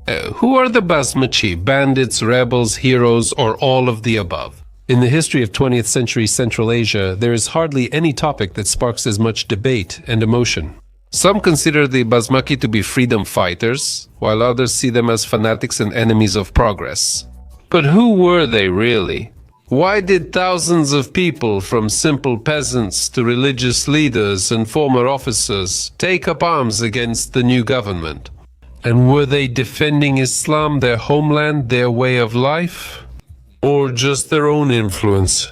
Who are the Basmachi? Bandits, rebels, heroes, or all of the above? In the history of 20th century Central Asia, there is hardly any topic that sparks as much debate and emotion. Some consider the Basmachi to be freedom fighters, while others see them as fanatics and enemies of progress. But who were they really? Why did thousands of people, from simple peasants to religious leaders and former officers, take up arms against the new government? And were they defending Islam, their homeland, their way of life? Or just their own influence?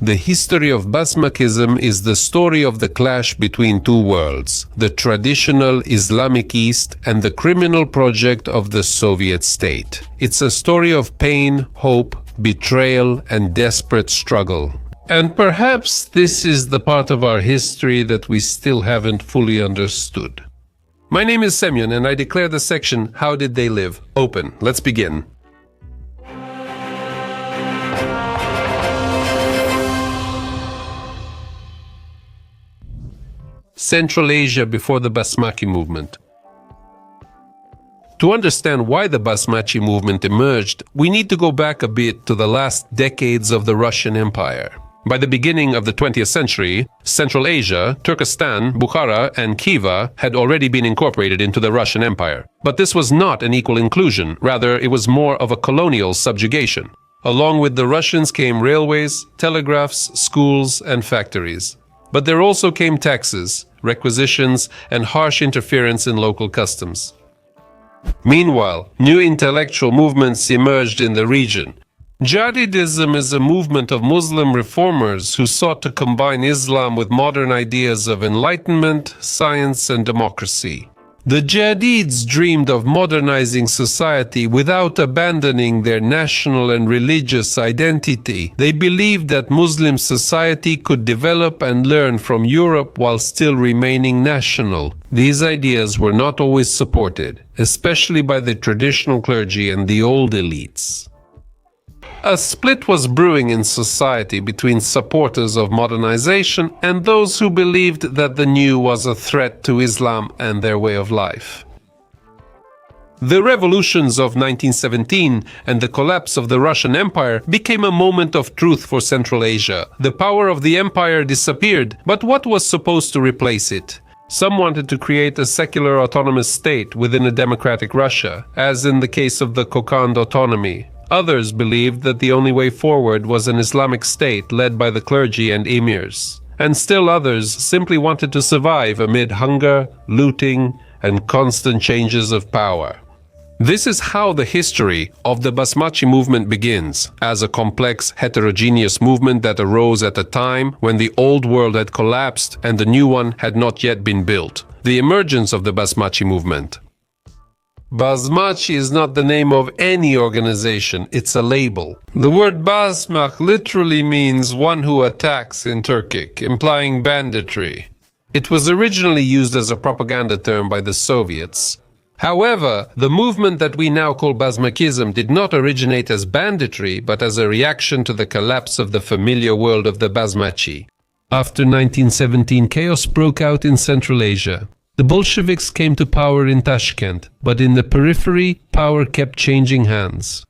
The history of Basmachism is the story of the clash between two worlds, the traditional Islamic East and the criminal project of the Soviet state. It's a story of pain, hope, betrayal, and desperate struggle. And perhaps this is the part of our history that we still haven't fully understood. My name is Semyon, and I declare the section, How Did They Live? Open. Let's begin. Central Asia before the Basmachi movement. To understand why the Basmachi movement emerged, we need to go back a bit to the last decades of the Russian Empire. By the beginning of the 20th century, Central Asia, Turkestan, Bukhara, and Khiva had already been incorporated into the Russian Empire. But this was not an equal inclusion, rather it was more of a colonial subjugation. Along with the Russians came railways, telegraphs, schools, and factories. But there also came taxes, requisitions, and harsh interference in local customs. Meanwhile, new intellectual movements emerged in the region. Jadidism is a movement of Muslim reformers who sought to combine Islam with modern ideas of enlightenment, science, and democracy. The Jadids dreamed of modernizing society without abandoning their national and religious identity. They believed that Muslim society could develop and learn from Europe while still remaining national. These ideas were not always supported, especially by the traditional clergy and the old elites. A split was brewing in society between supporters of modernization and those who believed that the new was a threat to Islam and their way of life. The revolutions of 1917 and the collapse of the Russian Empire became a moment of truth for Central Asia. The power of the empire disappeared, but what was supposed to replace it? Some wanted to create a secular autonomous state within a democratic Russia, as in the case of the Kokand autonomy. Others believed that the only way forward was an Islamic state led by the clergy and emirs. And still others simply wanted to survive amid hunger, looting, and constant changes of power. This is how the history of the Basmachi movement begins, as a complex, heterogeneous movement that arose at a time when the old world had collapsed and the new one had not yet been built. The emergence of the Basmachi movement. Basmachi is not the name of any organization, it's a label. The word Basmach literally means one who attacks in Turkic, implying banditry. It was originally used as a propaganda term by the Soviets. However, the movement that we now call Basmachism did not originate as banditry, but as a reaction to the collapse of the familiar world of the Basmachi. After 1917, chaos broke out in Central Asia. The Bolsheviks came to power in Tashkent, but in the periphery, power kept changing hands.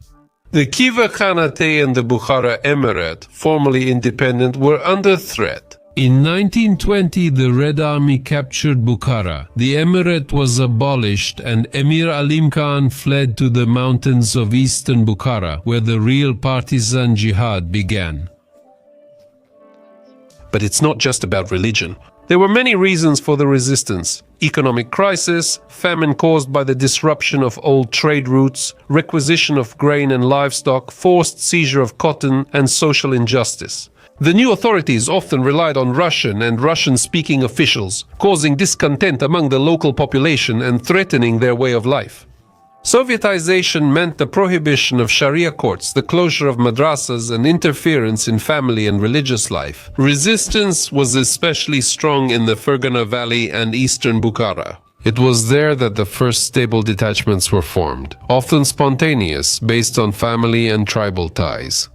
The Khiva Khanate and the Bukhara Emirate, formerly independent, were under threat. In 1920, the Red Army captured Bukhara. The emirate was abolished and Emir Alim Khan fled to the mountains of eastern Bukhara, where the real partisan jihad began. But it's not just about religion. There were many reasons for the resistance: economic crisis, famine caused by the disruption of old trade routes, requisition of grain and livestock, forced seizure of cotton, and social injustice. The new authorities often relied on Russian and Russian-speaking officials, causing discontent among the local population and threatening their way of life. Sovietization meant the prohibition of Sharia courts, the closure of madrasas, and interference in family and religious life. Resistance was especially strong in the Fergana Valley and eastern Bukhara. It was there that the first stable detachments were formed, often spontaneous, based on family and tribal ties.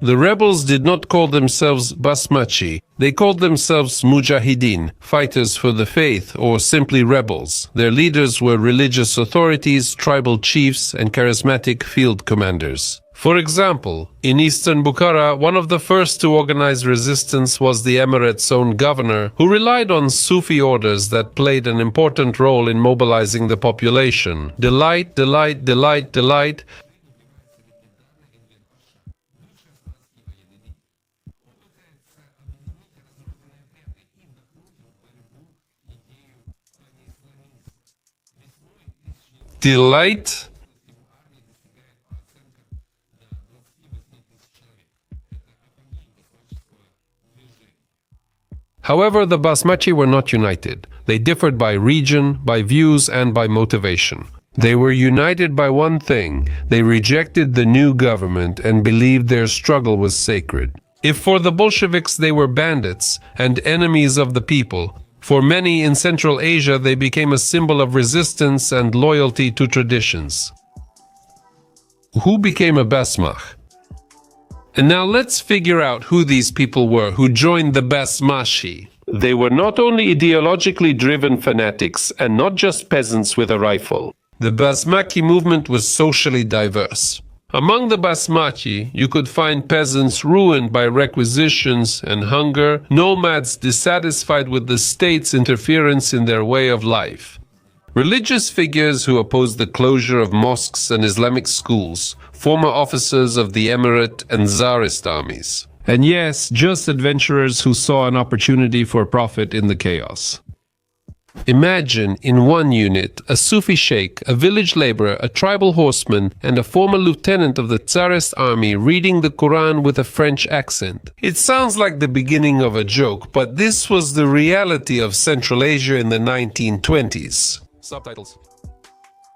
The rebels did not call themselves Basmachi. They called themselves Mujahideen, fighters for the faith, or simply rebels. Their leaders were religious authorities, tribal chiefs, and charismatic field commanders. For example, in eastern Bukhara, one of the first to organize resistance was the emirate's own governor, who relied on Sufi orders that played an important role in mobilizing the population. Delight, delight, delight, delight. Delight. However, the Basmachi were not united. They differed by region, by views, and by motivation. They were united by one thing. They rejected the new government and believed their struggle was sacred. If for the Bolsheviks they were bandits and enemies of the people, for many in Central Asia they became a symbol of resistance and loyalty to traditions. Who became a Basmach? And now let's figure out who these people were who joined the Basmachi. They were not only ideologically driven fanatics and not just peasants with a rifle. The Basmachi movement was socially diverse. Among the Basmachi, you could find peasants ruined by requisitions and hunger, nomads dissatisfied with the state's interference in their way of life, religious figures who opposed the closure of mosques and Islamic schools, former officers of the Emirate and Tsarist armies. And yes, just adventurers who saw an opportunity for profit in the chaos. Imagine in one unit a Sufi sheikh, a village laborer, a tribal horseman, and a former lieutenant of the Tsarist army reading the Quran with a French accent. It sounds like the beginning of a joke, but this was the reality of Central Asia in the 1920s. Subtitles.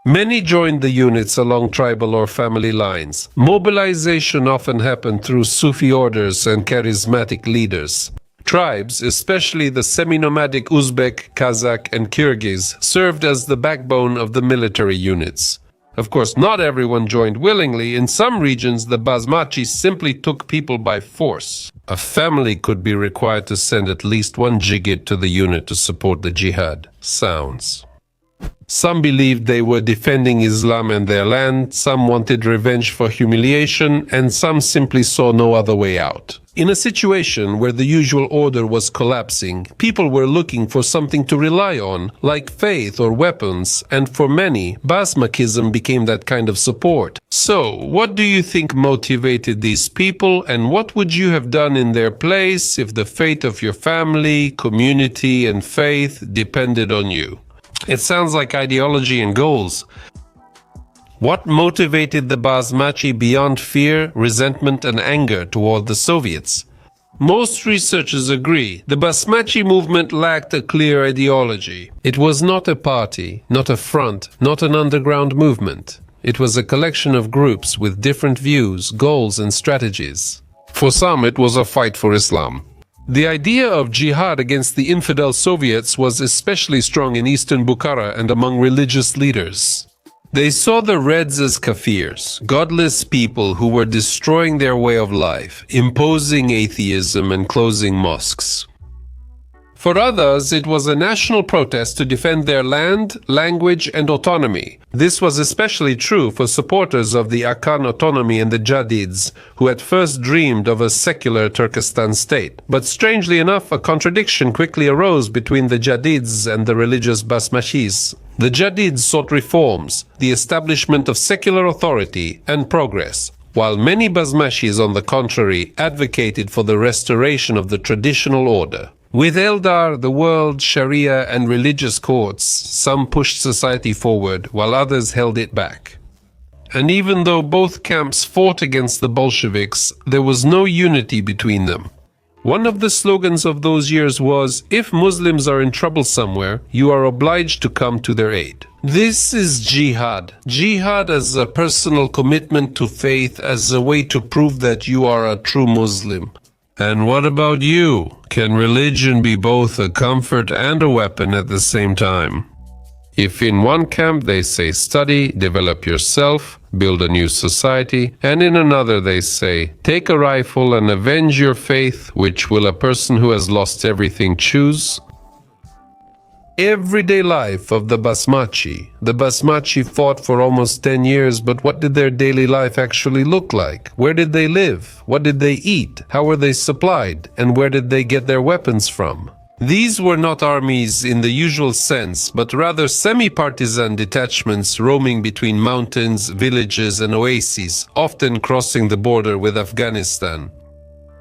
Many joined the units along tribal or family lines. Mobilization often happened through Sufi orders and charismatic leaders. Tribes, especially the semi-nomadic Uzbek, Kazakh, and Kyrgyz, served as the backbone of the military units. Of course, not everyone joined willingly. In some regions, the Basmachi simply took people by force. A family could be required to send at least one jigit to the unit to support the jihad. Sounds. Some believed they were defending Islam and their land, some wanted revenge for humiliation, and some simply saw no other way out. In a situation where the usual order was collapsing, people were looking for something to rely on, like faith or weapons, and for many, Basmachism became that kind of support. So, what do you think motivated these people, and what would you have done in their place if the fate of your family, community, and faith depended on you? It sounds like ideology and goals. What motivated the Basmachi beyond fear, resentment, and anger toward the Soviets? Most researchers agree the Basmachi movement lacked a clear ideology. It was not a party, not a front, not an underground movement. It was a collection of groups with different views, goals, and strategies. For some, it was a fight for Islam. The idea of jihad against the infidel Soviets was especially strong in eastern Bukhara and among religious leaders. They saw the Reds as kafirs, godless people who were destroying their way of life, imposing atheism and closing mosques. For others, it was a national protest to defend their land, language, and autonomy. This was especially true for supporters of the Akan autonomy and the Jadids, who at first dreamed of a secular Turkestan state. But strangely enough, a contradiction quickly arose between the Jadids and the religious Basmachis. The Jadids sought reforms, the establishment of secular authority, and progress, while many Basmachis, on the contrary, advocated for the restoration of the traditional order. With Eldar, the world, Sharia, and religious courts, some pushed society forward, while others held it back. And even though both camps fought against the Bolsheviks, there was no unity between them. One of the slogans of those years was, "If Muslims are in trouble somewhere, you are obliged to come to their aid." This is jihad. Jihad as a personal commitment to faith, as a way to prove that you are a true Muslim. And what about you? Can religion be both a comfort and a weapon at the same time? If in one camp they say study, develop yourself, build a new society, and in another they say, take a rifle and avenge your faith, which will a person who has lost everything choose? Everyday life of the Basmachi. The Basmachi fought for almost 10 years, but what did their daily life actually look like? Where did they live? What did they eat? How were they supplied? And where did they get their weapons from? These were not armies in the usual sense, but rather semi-partisan detachments roaming between mountains, villages, and oases, often crossing the border with Afghanistan.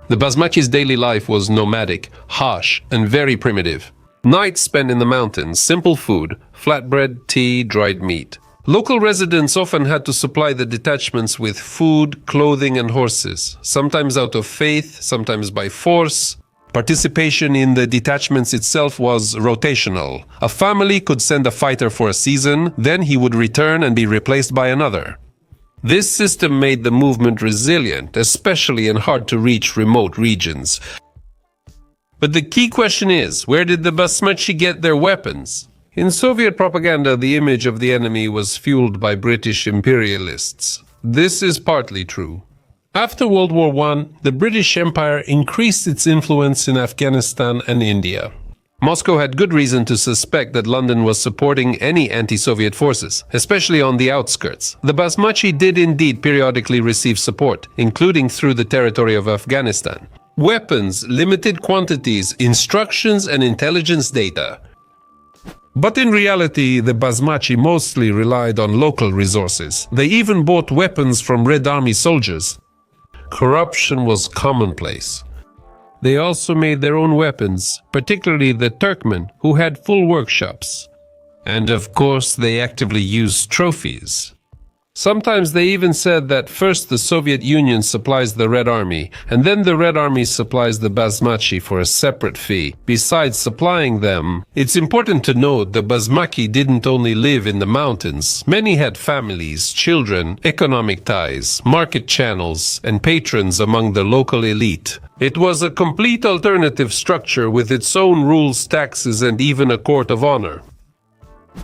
The Basmachi's daily life was nomadic, harsh, and very primitive. Nights spent in the mountains, simple food, flatbread, tea, dried meat. Local residents often had to supply the detachments with food, clothing, and horses, sometimes out of faith, sometimes by force. Participation in the detachments itself was rotational. A family could send a fighter for a season, then he would return and be replaced by another. This system made the movement resilient, especially in hard-to-reach remote regions. But the key question is, where did the Basmachi get their weapons? In Soviet propaganda, the image of the enemy was fueled by British imperialists. This is partly true. After World War I, the British Empire increased its influence in Afghanistan and India. Moscow had good reason to suspect that London was supporting any anti-Soviet forces, especially on the outskirts. The Basmachi did indeed periodically receive support, including through the territory of Afghanistan. Weapons, limited quantities, instructions, and intelligence data. But in reality, the Basmachi mostly relied on local resources. They even bought weapons from Red Army soldiers. Corruption was commonplace. They also made their own weapons, particularly the Turkmen, who had full workshops. And of course, they actively used trophies. Sometimes they even said that first the Soviet Union supplies the Red Army, and then the Red Army supplies the Basmachi for a separate fee. Besides supplying them, it's important to note the Basmachi didn't only live in the mountains. Many had families, children, economic ties, market channels, and patrons among the local elite. It was a complete alternative structure with its own rules, taxes, and even a court of honor.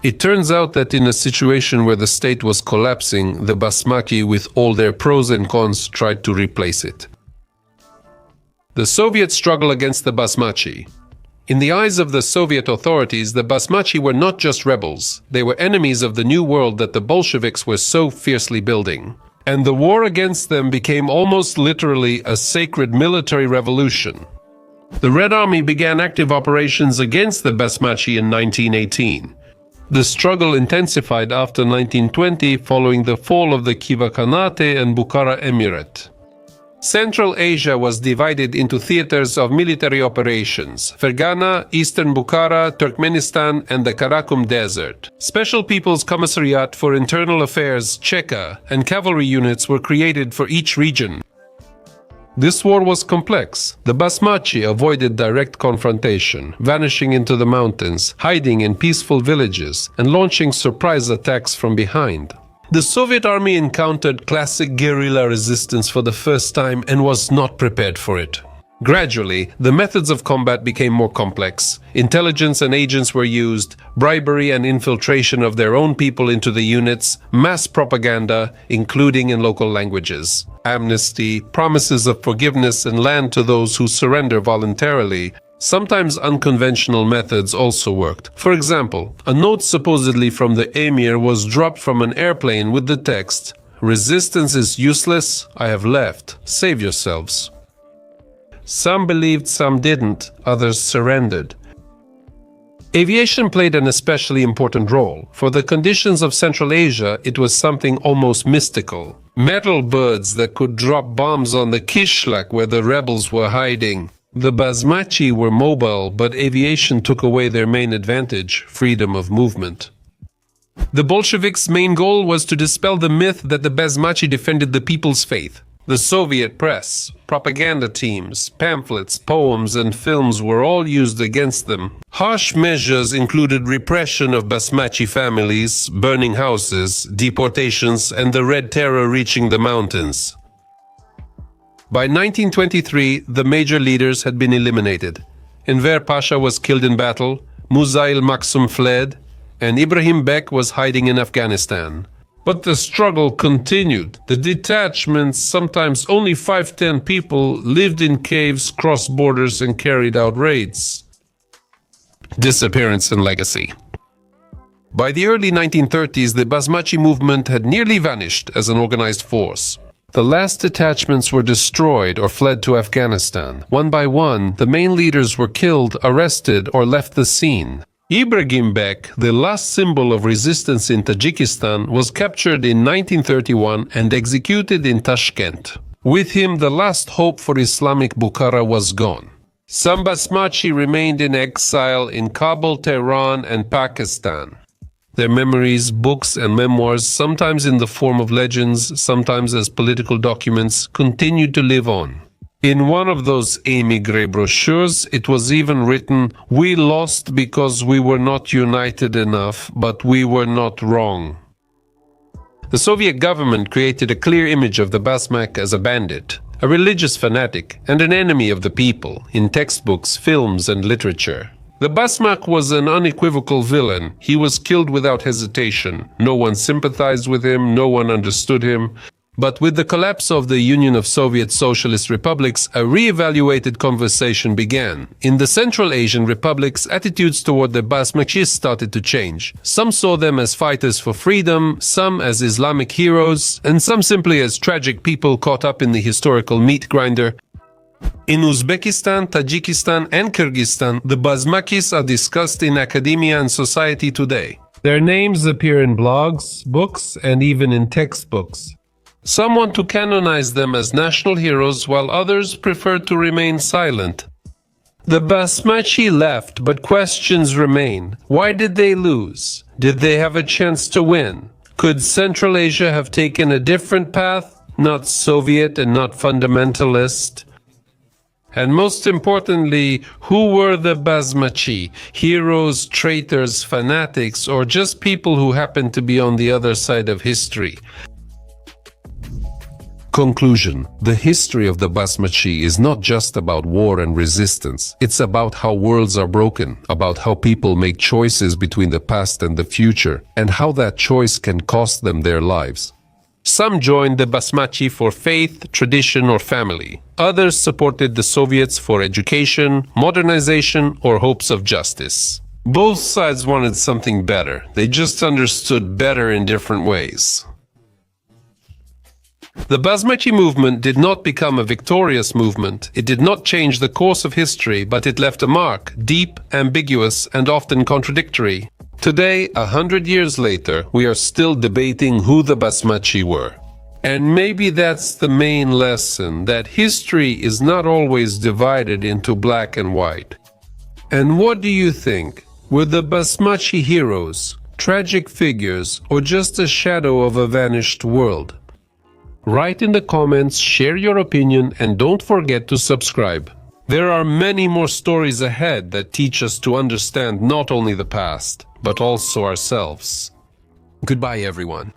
It turns out that in a situation where the state was collapsing, the Basmachi, with all their pros and cons, tried to replace it. The Soviet struggle against the Basmachi. In the eyes of the Soviet authorities, the Basmachi were not just rebels. They were enemies of the new world that the Bolsheviks were so fiercely building. And the war against them became almost literally a sacred military revolution. The Red Army began active operations against the Basmachi in 1918. The struggle intensified after 1920 following the fall of the Khiva Khanate and Bukhara Emirate. Central Asia was divided into theaters of military operations: Fergana, Eastern Bukhara, Turkmenistan, and the Karakum Desert. Special People's Commissariat for Internal Affairs, Cheka, and cavalry units were created for each region. This war was complex. The Basmachi avoided direct confrontation, vanishing into the mountains, hiding in peaceful villages, and launching surprise attacks from behind. The Soviet army encountered classic guerrilla resistance for the first time and was not prepared for it. Gradually, the methods of combat became more complex. Intelligence and agents were used, bribery and infiltration of their own people into the units, mass propaganda, including in local languages, amnesty, promises of forgiveness and land to those who surrender voluntarily. Sometimes unconventional methods also worked. For example, a note supposedly from the emir was dropped from an airplane with the text, "Resistance is useless, I have left, save yourselves." Some believed, some didn't, others surrendered. Aviation played an especially important role. For the conditions of Central Asia, it was something almost mystical. Metal birds that could drop bombs on the Kishlak where the rebels were hiding. The Basmachi were mobile, but aviation took away their main advantage, freedom of movement. The Bolsheviks' main goal was to dispel the myth that the Basmachi defended the people's faith. The Soviet press, propaganda teams, pamphlets, poems, and films were all used against them. Harsh measures included repression of Basmachi families, burning houses, deportations, and the Red Terror reaching the mountains. By 1923, the major leaders had been eliminated. Enver Pasha was killed in battle, Muzail Maksum fled, and Ibrahim Bek was hiding in Afghanistan. But the struggle continued. The detachments, sometimes only 5-10 people, lived in caves, crossed borders, and carried out raids. Disappearance and legacy. By the early 1930s, the Basmachi movement had nearly vanished as an organized force. The last detachments were destroyed or fled to Afghanistan. One by one, the main leaders were killed, arrested, or left the scene. Ibrahim Bek, the last symbol of resistance in Tajikistan, was captured in 1931 and executed in Tashkent. With him, the last hope for Islamic Bukhara was gone. Some Basmachi remained in exile in Kabul, Tehran, and Pakistan. Their memories, books, and memoirs, sometimes in the form of legends, sometimes as political documents, continued to live on. In one of those émigré brochures, it was even written, "We lost because we were not united enough, but we were not wrong." The Soviet government created a clear image of the Basmach as a bandit, a religious fanatic, and an enemy of the people in textbooks, films, and literature. The Basmach was an unequivocal villain. He was killed without hesitation. No one sympathized with him, no one understood him. But with the collapse of the Union of Soviet Socialist Republics, a re-evaluated conversation began. In the Central Asian republics, attitudes toward the Basmachis started to change. Some saw them as fighters for freedom, some as Islamic heroes, and some simply as tragic people caught up in the historical meat grinder. In Uzbekistan, Tajikistan, and Kyrgyzstan, the Basmachis are discussed in academia and society today. Their names appear in blogs, books, and even in textbooks. Some want to canonize them as national heroes, while others prefer to remain silent. The Basmachi left, but questions remain. Why did they lose? Did they have a chance to win? Could Central Asia have taken a different path? Not Soviet and not fundamentalist? And most importantly, who were the Basmachi? Heroes, traitors, fanatics, or just people who happened to be on the other side of history? Conclusion. The history of the Basmachi is not just about war and resistance. It's about how worlds are broken, about how people make choices between the past and the future, and how that choice can cost them their lives. Some joined the Basmachi for faith, tradition, or family. Others supported the Soviets for education, modernization, or hopes of justice. Both sides wanted something better. They just understood better in different ways. The Basmachi movement did not become a victorious movement. It did not change the course of history, but it left a mark, deep, ambiguous, and often contradictory. Today, 100 years later, we are still debating who the Basmachi were. And maybe that's the main lesson, that history is not always divided into black and white. And what do you think? Were the Basmachi heroes, tragic figures, or just a shadow of a vanished world? Write in the comments, share your opinion, and don't forget to subscribe. There are many more stories ahead that teach us to understand not only the past, but also ourselves. Goodbye, everyone.